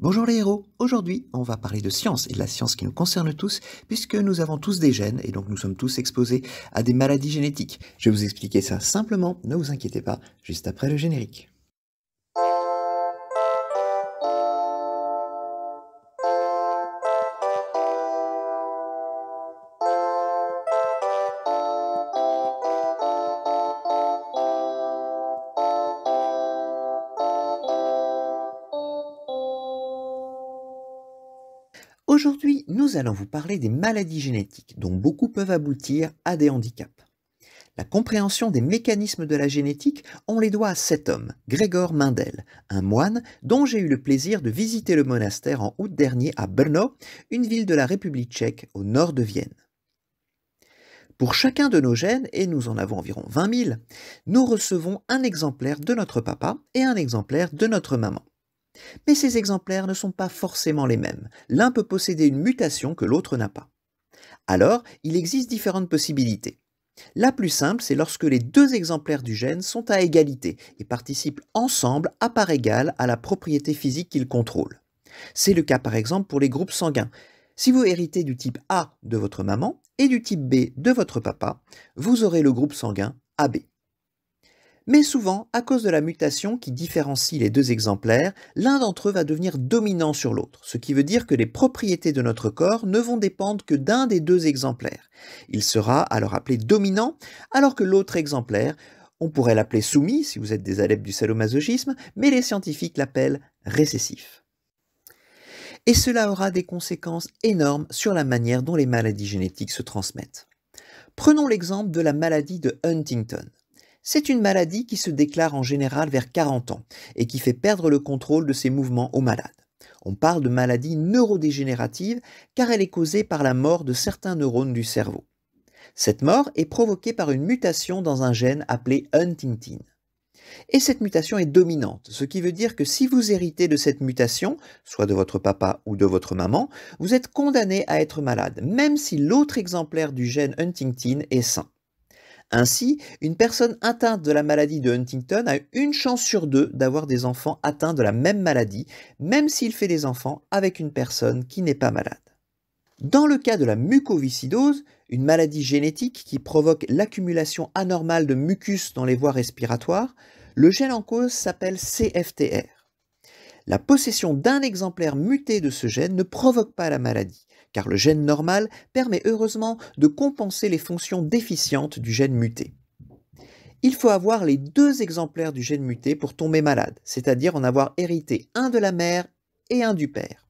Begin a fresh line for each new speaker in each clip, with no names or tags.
Bonjour les héros, aujourd'hui on va parler de science et de la science qui nous concerne tous puisque nous avons tous des gènes et donc nous sommes tous exposés à des maladies génétiques. Je vais vous expliquer ça simplement, ne vous inquiétez pas, juste après le générique. Aujourd'hui, nous allons vous parler des maladies génétiques dont beaucoup peuvent aboutir à des handicaps. La compréhension des mécanismes de la génétique, on les doit à cet homme, Gregor Mendel, un moine dont j'ai eu le plaisir de visiter le monastère en août dernier à Brno, une ville de la République tchèque au nord de Vienne. Pour chacun de nos gènes, et nous en avons environ 20 000, nous recevons un exemplaire de notre papa et un exemplaire de notre maman. Mais ces exemplaires ne sont pas forcément les mêmes. L'un peut posséder une mutation que l'autre n'a pas. Alors, il existe différentes possibilités. La plus simple, c'est lorsque les deux exemplaires du gène sont à égalité et participent ensemble à part égale à la propriété physique qu'ils contrôlent. C'est le cas par exemple pour les groupes sanguins. Si vous héritez du type A de votre maman et du type B de votre papa, vous aurez le groupe sanguin AB. Mais souvent, à cause de la mutation qui différencie les deux exemplaires, l'un d'entre eux va devenir dominant sur l'autre, ce qui veut dire que les propriétés de notre corps ne vont dépendre que d'un des deux exemplaires. Il sera alors appelé dominant, alors que l'autre exemplaire, on pourrait l'appeler soumis si vous êtes des adeptes du sadomasochisme, mais les scientifiques l'appellent récessif. Et cela aura des conséquences énormes sur la manière dont les maladies génétiques se transmettent. Prenons l'exemple de la maladie de Huntington. C'est une maladie qui se déclare en général vers 40 ans et qui fait perdre le contrôle de ses mouvements aux malades. On parle de maladie neurodégénérative car elle est causée par la mort de certains neurones du cerveau. Cette mort est provoquée par une mutation dans un gène appelé Huntingtin. Et cette mutation est dominante, ce qui veut dire que si vous héritez de cette mutation, soit de votre papa ou de votre maman, vous êtes condamné à être malade, même si l'autre exemplaire du gène Huntingtin est sain. Ainsi, une personne atteinte de la maladie de Huntington a une chance sur deux d'avoir des enfants atteints de la même maladie, même s'il fait des enfants avec une personne qui n'est pas malade. Dans le cas de la mucoviscidose, une maladie génétique qui provoque l'accumulation anormale de mucus dans les voies respiratoires, le gène en cause s'appelle CFTR. La possession d'un exemplaire muté de ce gène ne provoque pas la maladie, car le gène normal permet heureusement de compenser les fonctions déficientes du gène muté. Il faut avoir les deux exemplaires du gène muté pour tomber malade, c'est-à-dire en avoir hérité un de la mère et un du père.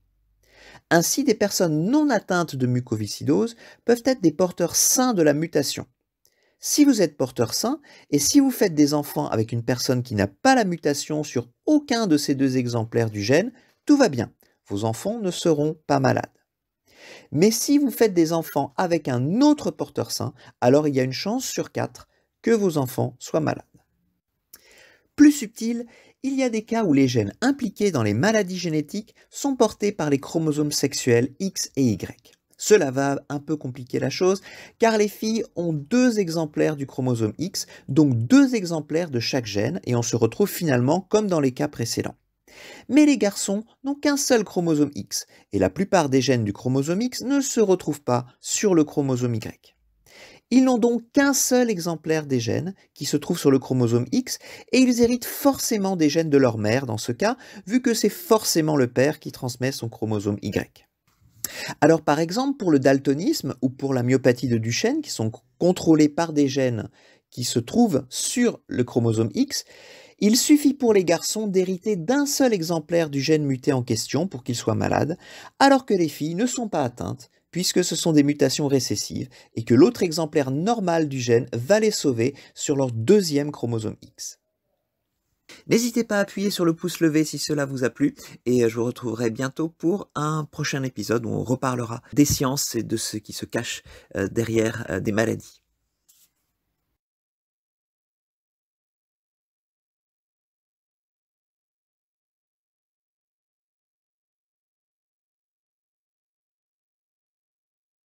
Ainsi, des personnes non atteintes de mucoviscidose peuvent être des porteurs sains de la mutation. Si vous êtes porteur sain, et si vous faites des enfants avec une personne qui n'a pas la mutation sur aucun de ces deux exemplaires du gène, tout va bien, vos enfants ne seront pas malades. Mais si vous faites des enfants avec un autre porteur sain, alors il y a une chance sur 4 que vos enfants soient malades. Plus subtil, il y a des cas où les gènes impliqués dans les maladies génétiques sont portés par les chromosomes sexuels X et Y. Cela va un peu compliquer la chose, car les filles ont 2 exemplaires du chromosome X, donc 2 exemplaires de chaque gène, et on se retrouve finalement comme dans les cas précédents. Mais les garçons n'ont qu'un seul chromosome X, et la plupart des gènes du chromosome X ne se retrouvent pas sur le chromosome Y. Ils n'ont donc qu'un seul exemplaire des gènes qui se trouve sur le chromosome X, et ils héritent forcément des gènes de leur mère dans ce cas, vu que c'est forcément le père qui transmet son chromosome Y. Alors par exemple, pour le daltonisme ou pour la myopathie de Duchenne, qui sont contrôlés par des gènes qui se trouvent sur le chromosome X, il suffit pour les garçons d'hériter d'un seul exemplaire du gène muté en question pour qu'ils soient malades, alors que les filles ne sont pas atteintes, puisque ce sont des mutations récessives, et que l'autre exemplaire normal du gène va les sauver sur leur deuxième chromosome X. N'hésitez pas à appuyer sur le pouce levé si cela vous a plu, et je vous retrouverai bientôt pour un prochain épisode où on reparlera des sciences et de ce qui se cache derrière des maladies.